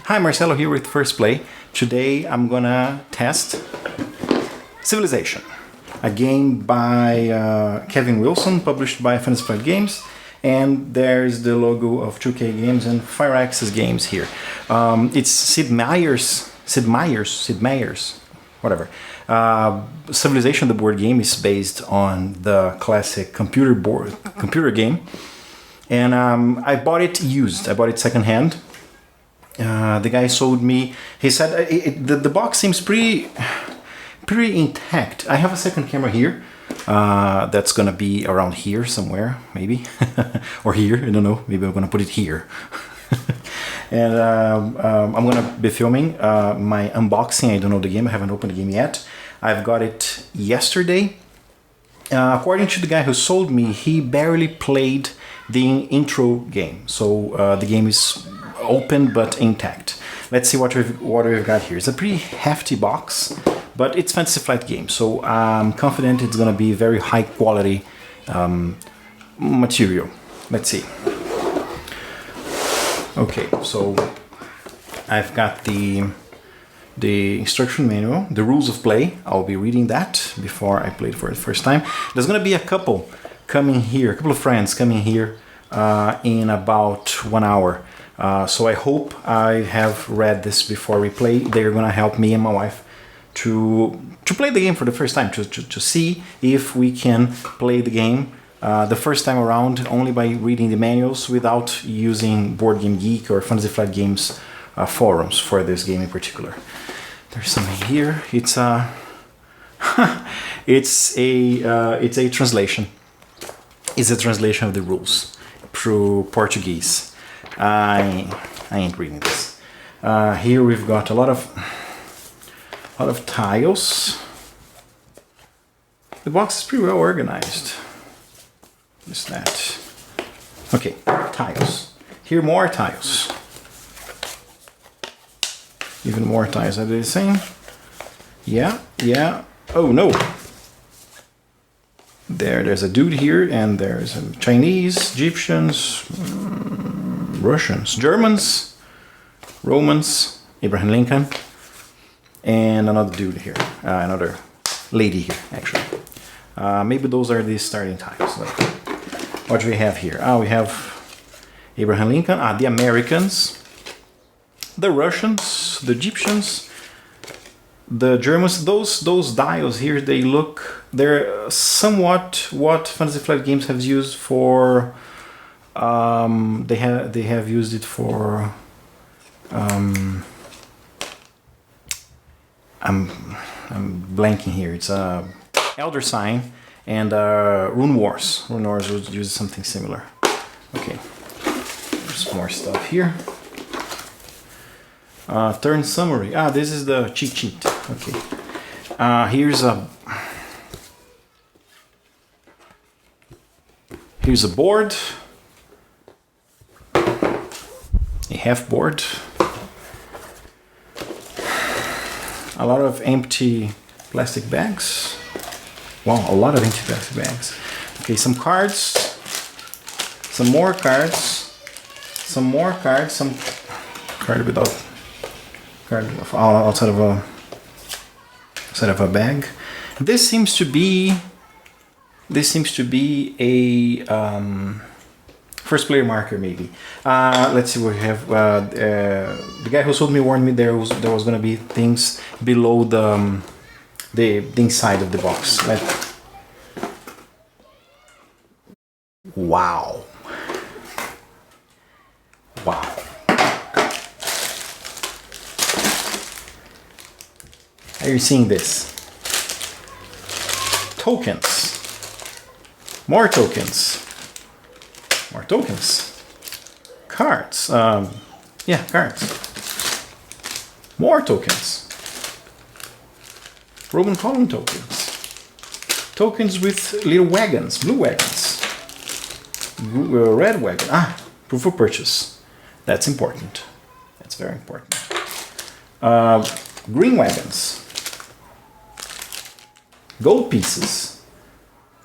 Hi, Marcelo here with First Play. Today I'm gonna test Civilization, a game by Kevin Wilson, published by Fantasy Flight Games, and there's the logo of 2K Games and Fire Access Games here. It's Sid Meier's, whatever. Civilization, the board game, is based on the classic computer game, and I bought it used. I bought it secondhand. The guy sold me. He said the box seems pretty intact. I have a second camera here. That's gonna be around here somewhere, maybe, or here. I don't know. Maybe I'm gonna put it here. And I'm gonna be filming my unboxing. I don't know the game. I haven't opened the game yet. I've got it yesterday. According to the guy who sold me, he barely played the intro game, so the game is open but intact. Let's see what we've got here. It's a pretty hefty box, but it's Fantasy Flight Games, so I'm confident it's gonna be very high quality material. Let's see. Okay, so I've got the instruction manual, the rules of play. I'll be reading that before I play it for the first time. There's gonna be a couple coming here, a couple of friends coming here in about 1 hour. So I hope I have read this before we play. They're gonna help me and my wife to play the game for the first time, to see if we can play the game the first time around only by reading the manuals without using Board Game Geek or Fantasy Flight Games forums for this game in particular. There's something here. It's a it's a translation. It's a translation of the rules through Portuguese. I ain't reading this. Here we've got a lot of tiles. The box is pretty well organized. Just that. Okay, tiles. Here more tiles. Even more tiles. Are they the same? Yeah. Oh no. There's a dude here, and there's Chinese, Egyptians, Russians, Germans, Romans, Abraham Lincoln, and another dude here, another lady here, actually. Maybe those are the starting tiles. What do we have here? We have Abraham Lincoln, the Americans, the Russians, the Egyptians, the Germans. Those dials here, they're somewhat what Fantasy Flight Games have used for. They have used it for. I'm blanking here. It's Elder Sign and Rune Wars. Rune Wars would use something similar. Okay, there's more stuff here. Turn summary. This is the cheat sheet. Okay. Here's a board. A half board. A lot of empty plastic bags. Wow, a lot of empty plastic bags. Okay, some cards. Some more cards. Some more cards. Some card without card outside of a bag. This seems to be a first player marker, maybe. Let's see what we have. The guy who sold me warned me there was going to be things below the inside of the box. Wow. Are you seeing this? Tokens. More tokens. More tokens. Cards. Cards. More tokens. Roman column tokens. Tokens with little wagons, blue wagons. Red wagon. Proof of purchase. That's important. That's very important. Green wagons. Gold pieces.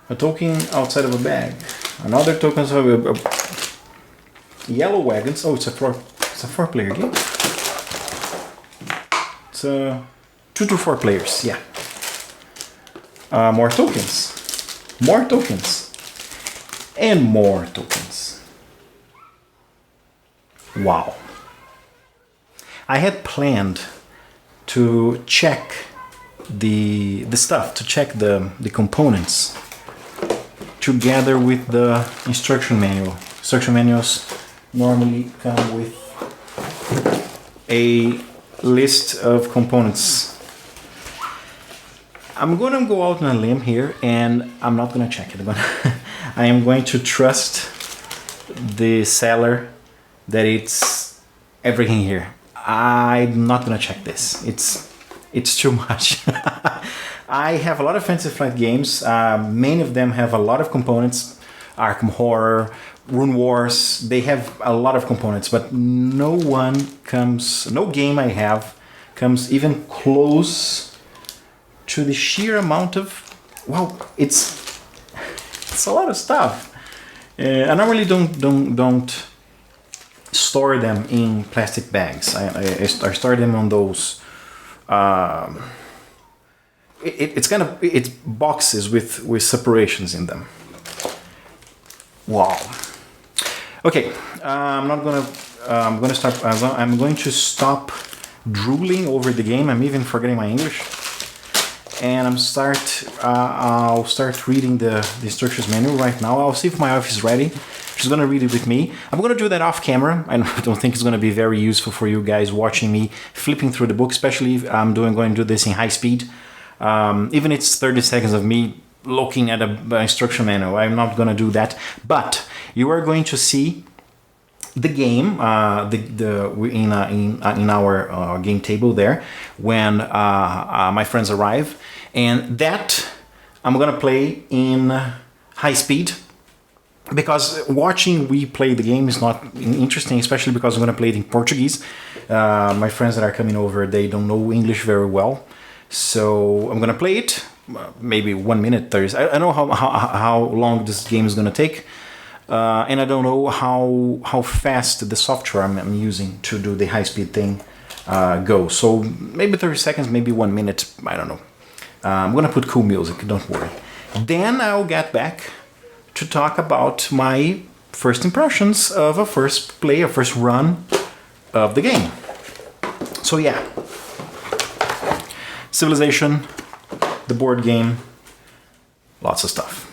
A token outside of a bag. Another token of a yellow wagons. Oh, it's a four-player game. So 2 to 4 players, yeah. More tokens. More tokens. And more tokens. Wow. I had planned to check the stuff, to check the components together with the instruction manual. Instruction manuals normally come with a list of components. I'm gonna go out on a limb here and I'm not gonna check it. I am going to trust the seller that it's everything here. I'm not gonna check this. It's too much. I have a lot of Fantasy Flight games. Many of them have a lot of components. Arkham Horror, Rune Wars, they have a lot of components, but no game I have comes even close to the sheer amount of, wow, it's a lot of stuff. I normally don't store them in plastic bags. I store them on those. It's boxes with separations in them. Wow. Okay, I'm going to stop drooling over the game. I'm even forgetting my English, and I'll start reading the instructions manual right now. I'll see if my wife is ready. She's gonna read it with me. I'm gonna do that off camera. I don't think it's gonna be very useful for you guys watching me flipping through the book, especially if I'm going to do this in high speed. Even it's 30 seconds of me looking at an instruction manual. I'm not gonna do that, but you are going to see the game in our game table there when my friends arrive, and that I'm gonna play in high speed, because watching we play the game is not interesting, especially because I'm gonna play it in Portuguese. My friends that are coming over, they don't know English very well, so I'm gonna play it maybe 1 minute 30. I don't know how long this game is gonna take. And I don't know how fast the software I'm using to do the high-speed thing goes. So maybe 30 seconds, maybe 1 minute, I don't know. I'm gonna put cool music, don't worry. Then I'll get back to talk about my first impressions of a first run of the game. So yeah, Civilization, the board game, lots of stuff.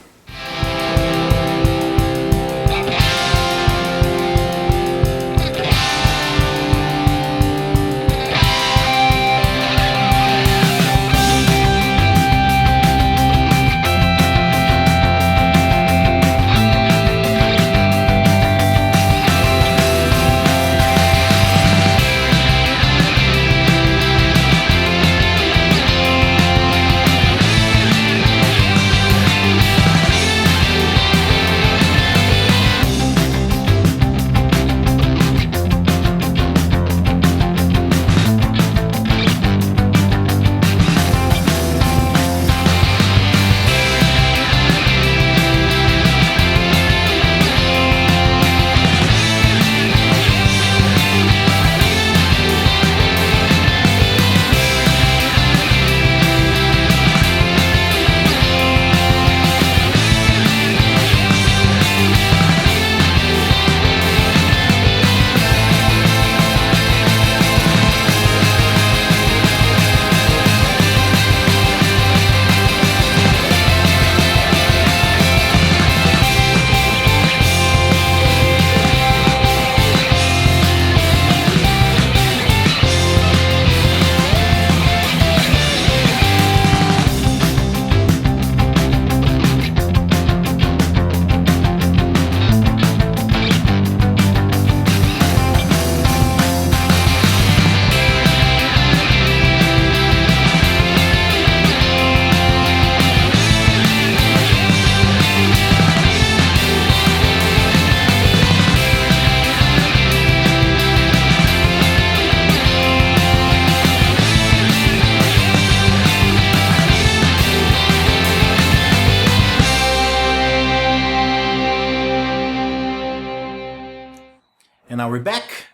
And now we're back.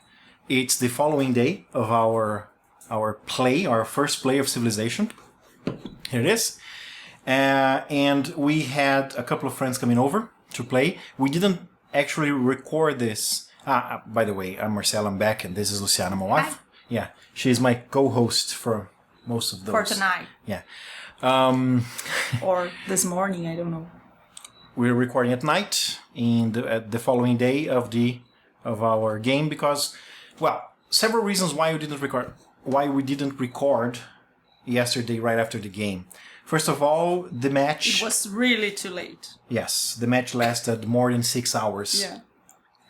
It's the following day of our our first play of Civilization. Here it is. And we had a couple of friends coming over to play. We didn't actually record this. By the way, I'm Marcelo, I'm back, and this is Luciana, my wife. Hi. Yeah, she's my co-host for most of those. For tonight. Yeah. Or this morning, I don't know. We're recording at night at the following day of our game because, well, several reasons why we didn't record yesterday right after the game. First of all, the match... It was really too late. Yes, the match lasted more than 6 hours. Yeah.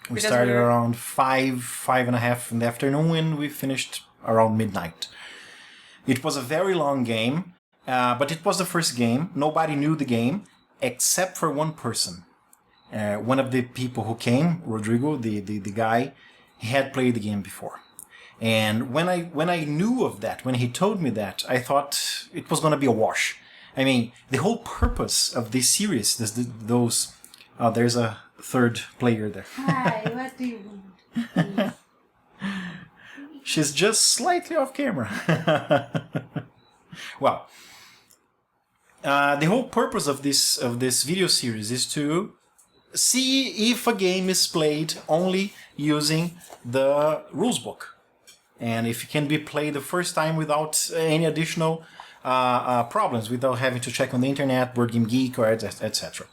We started around 5:30 in the afternoon, and we finished around midnight. It was a very long game, but it was the first game. Nobody knew the game except for one person. One of the people who came, Rodrigo, the guy, he had played the game before. And when I knew of that, when he told me that, I thought it was going to be a wash. I mean, the whole purpose of this series, there's a third player there. Hi, what do you want? She's just slightly off camera. Well, the whole purpose of this video series is to see if a game is played only using the rules book, and if it can be played the first time without any additional problems, without having to check on the internet, Board Game Geek, or etc.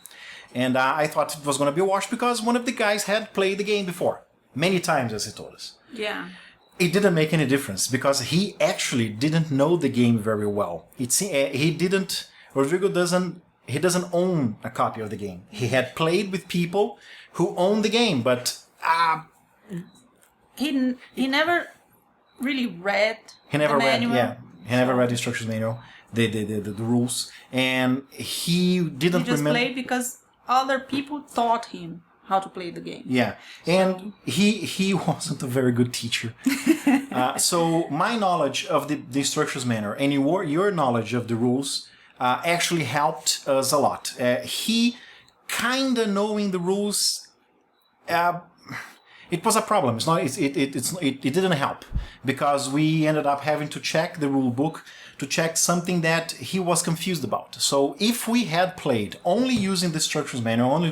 And I thought it was going to be a wash because one of the guys had played the game before, many times, as he told us. Yeah. It didn't make any difference because he actually didn't know the game very well. Rodrigo doesn't own a copy of the game. He had played with people who own the game, but he never really read. He never read the instructions manual, the rules, and he didn't remember. He just played because other people taught him how to play the game. Yeah, and he wasn't a very good teacher. So my knowledge of the instructions manual and your knowledge of the rules actually helped us a lot. He kinda knowing the rules, it was a problem. It didn't help because we ended up having to check the rule book to check something that he was confused about. So if we had played only using the instructions manual, only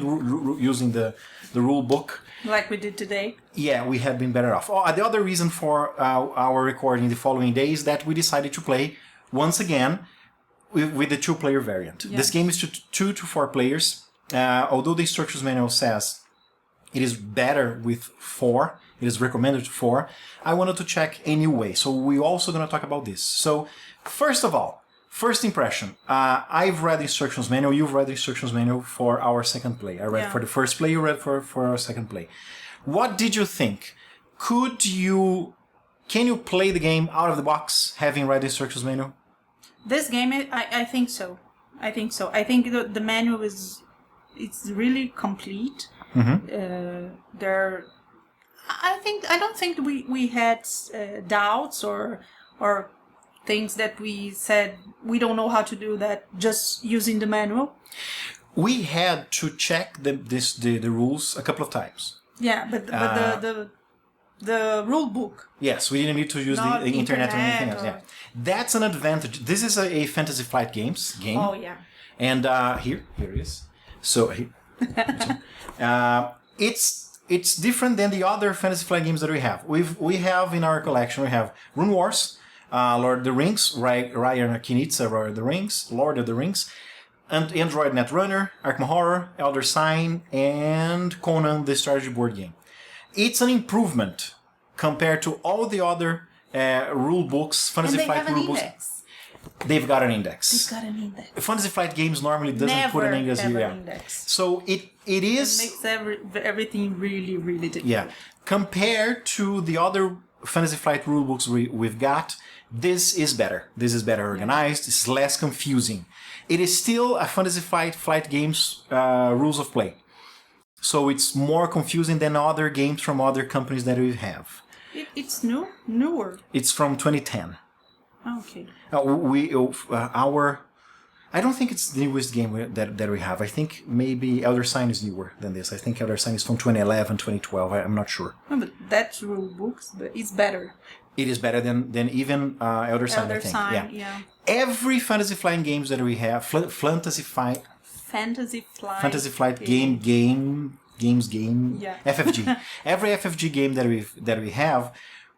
using the rule book, like we did today, yeah, we had been better off. The other reason for our recording the following day is that we decided to play once again with the 2-player variant. Yeah. This game is 2 to 4 players. Although the instructions manual says it is better with 4, it is recommended to 4, I wanted to check anyway. So we're also going to talk about this. So first of all, first impression. I've read the instructions manual. You've read the instructions manual for our second play. I read for the first play. You read for our second play. What did you think? Can you play the game out of the box having read the instructions manual? This game, I think so. I think the manual it's really complete. Mm-hmm. I don't think we had doubts or things that we said we don't know how to do that just using the manual. We had to check the rules a couple of times. Yeah, but the rule book. Yes, we didn't need to use the internet or anything else. Yeah, that's an advantage. This is a Fantasy Flight game. Oh yeah. And here it is. So it's different than the other Fantasy Flight games that we have. We have in our collection, we have Rune Wars, Lord of the Rings, Raya Kinitsa, Lord of the Rings, and Android Netrunner, Arkham Horror, Elder Sign, and Conan the Strategy board game. It's an improvement compared to all the other rule books, Fantasy Flight rule books. They've got an index. They've got an index. Fantasy Flight games normally doesn't put an index here. So it is... It makes everything really, really difficult. Yeah. Compared to the other Fantasy Flight rulebooks we've got, this is better. This is better organized. It's less confusing. It is still a Fantasy Flight game's rules of play. So it's more confusing than other games from other companies that we have. It's newer. It's from 2010. Okay. I don't think it's the newest game that we have. I think maybe Elder Sign is newer than this. I think Elder Sign is from 2011, 2012. I'm not sure. No, but that's rule books, but it's better. It is better than even Elder Sign, I think. Yeah. Every Fantasy Flight games that we have, Fantasy Flight game, Yeah. FFG. Every FFG game that we have,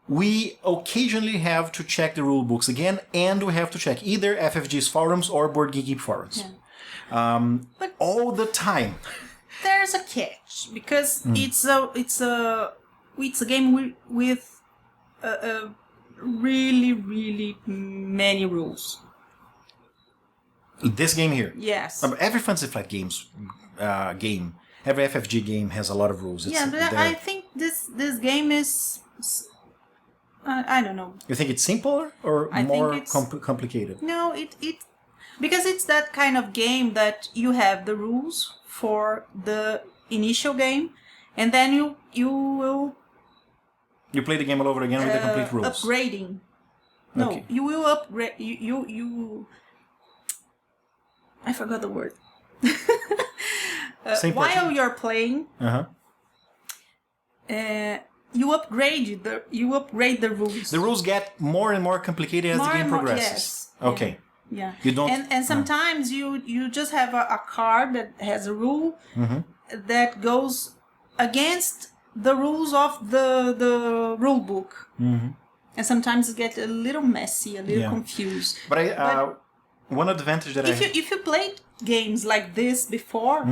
we occasionally have to check the rule books again, and we have to check either FFG's forums or Board Geek forums. Yeah. But all the time. There's a catch because it's a game with really, really many rules. This game here. Yes. Every Fantasy Flight game, every FFG game has a lot of rules. But I think this game is, I don't know. You think it's simpler or more complicated? No, it because it's that kind of game that you have the rules for the initial game, and then you will. You play the game all over again with the complete rules. Upgrading. No, okay. You will upgrade. You. I forgot the word. While you're playing, you upgrade the rules. The rules get more and more complicated as the game progresses. Yes. Okay. Yeah. You don't. And sometimes you just have a card that has a rule that goes against the rules of the rule book. And sometimes it gets a little messy, a little confused. But one advantage that if you played games like this before,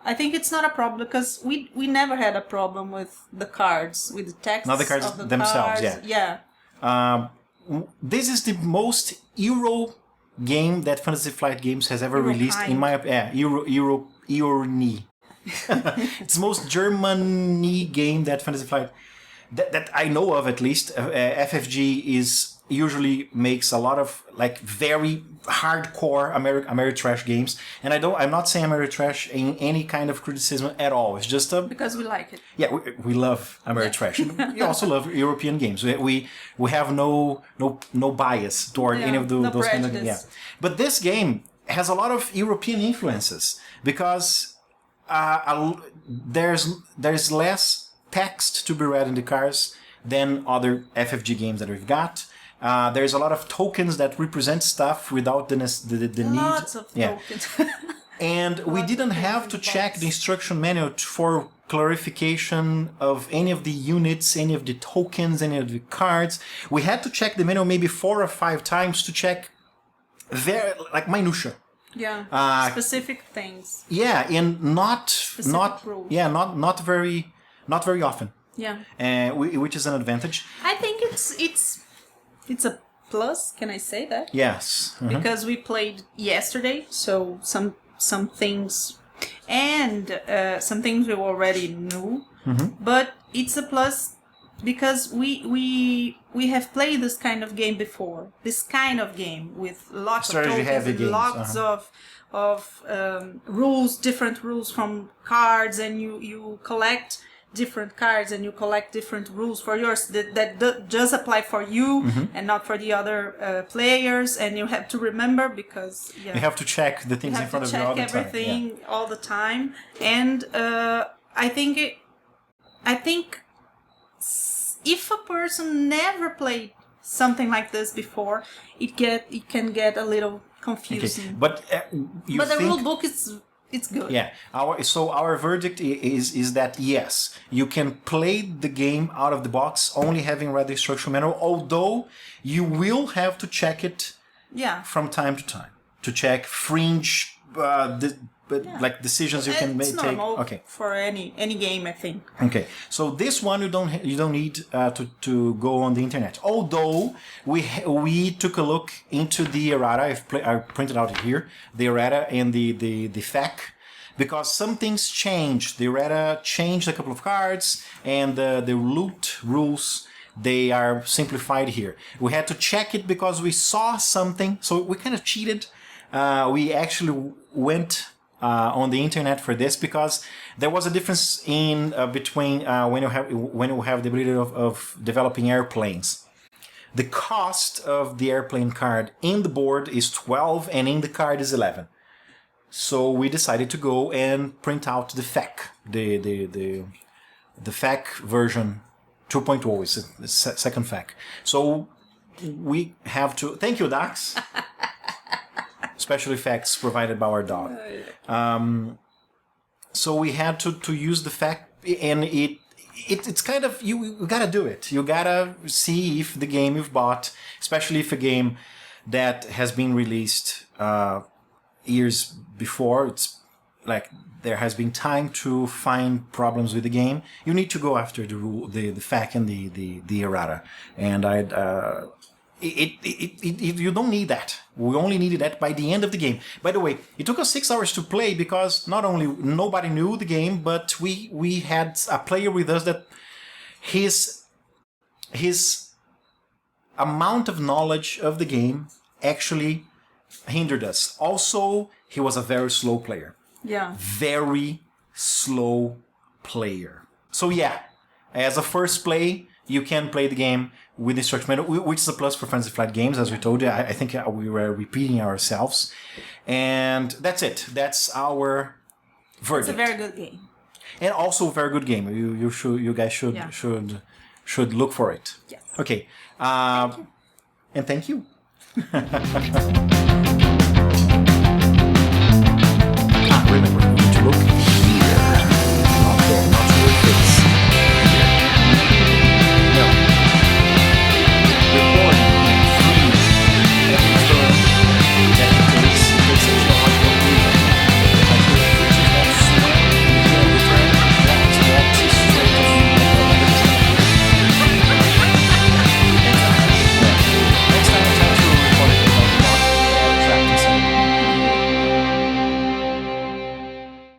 I think it's not a problem because we never had a problem with the cards, with the text. Not the cards of the themselves, cards. Yeah. This is the most Euro game that Fantasy Flight Games has ever released, in my opinion. Euro-ny. It's the most Germany game that Fantasy Flight that I know of, at least. FFG usually makes a lot of like very hardcore Ameritrash games, and I'm not saying Ameritrash in any kind of criticism at all. It's just because we like it. Yeah, we love Ameritrash. We also love European games. We have no bias toward any of those kind of games. Yeah. But this game has a lot of European influences because there's less text to be read in the cards than other FFG games that we've got. There's a lot of tokens that represent stuff without the need. Lots of tokens. And we didn't have to check the instruction manual for clarification of any of the units, any of the tokens, any of the cards. We had to check the manual maybe 4 or 5 times to check minutia. Yeah. Specific things. Yeah, and not rules. Yeah, not very often. Yeah. Which is an advantage. I think it's a plus. Can I say that? Yes. Because we played yesterday, so some things and some things we already knew. But it's a plus because we have played this kind of game before. This kind of game with lots of tokens and lots of rules, different rules from cards, and you collect different cards and you collect different rules for yours that just apply for you and not for the other players, and you have to remember because you have to check the things in front of you all the time. You have to check everything all the time, and I think if a person never played something like this before, it can get a little confusing. Okay. But the rule book it's good. Yeah. Our verdict is that yes, you can play the game out of the box only having read the instruction manual, although you will have to check it from time to time to check fringe like decisions you can take. Okay. For any game, I think. Okay. So this one you don't need to go on the internet. Although we took a look into the errata. I printed out here the errata and the FAQ, because some things changed. The errata changed a couple of cards, and the loot rules, they are simplified here. We had to check it because we saw something, so we kind of cheated. We actually went on the internet for this because there was a difference in between when you have the ability of developing airplanes. The cost of the airplane card in the board is 12 and in the card is 11. So we decided to go and print out the FAQ, the FAQ version 2.0 is the second fact. So we have to... Thank you, Dax. Special effects provided by our dog. So we had to use the fact, and it's kind of... You gotta do it. You gotta see if the game you've bought, especially if a game that has been released years before, it's like there has been time to find problems with the game. You need to go after the rule, the fact and the errata. And you don't need that. We only needed that by the end of the game. By the way, it took us 6 hours to play because not only nobody knew the game, but we had a player with us that his amount of knowledge of the game actually hindered us. Also, he was a very slow player. Yeah. Very slow player. So yeah, as a first play, you can play the game with instruction manual, which is a plus for Fantasy Flight games, as we told you. I think we were repeating ourselves. And that's it. That's our verdict. It's a very good game. And also a very good game. You guys should look for it. Yes. Okay. Thank you. And thank you.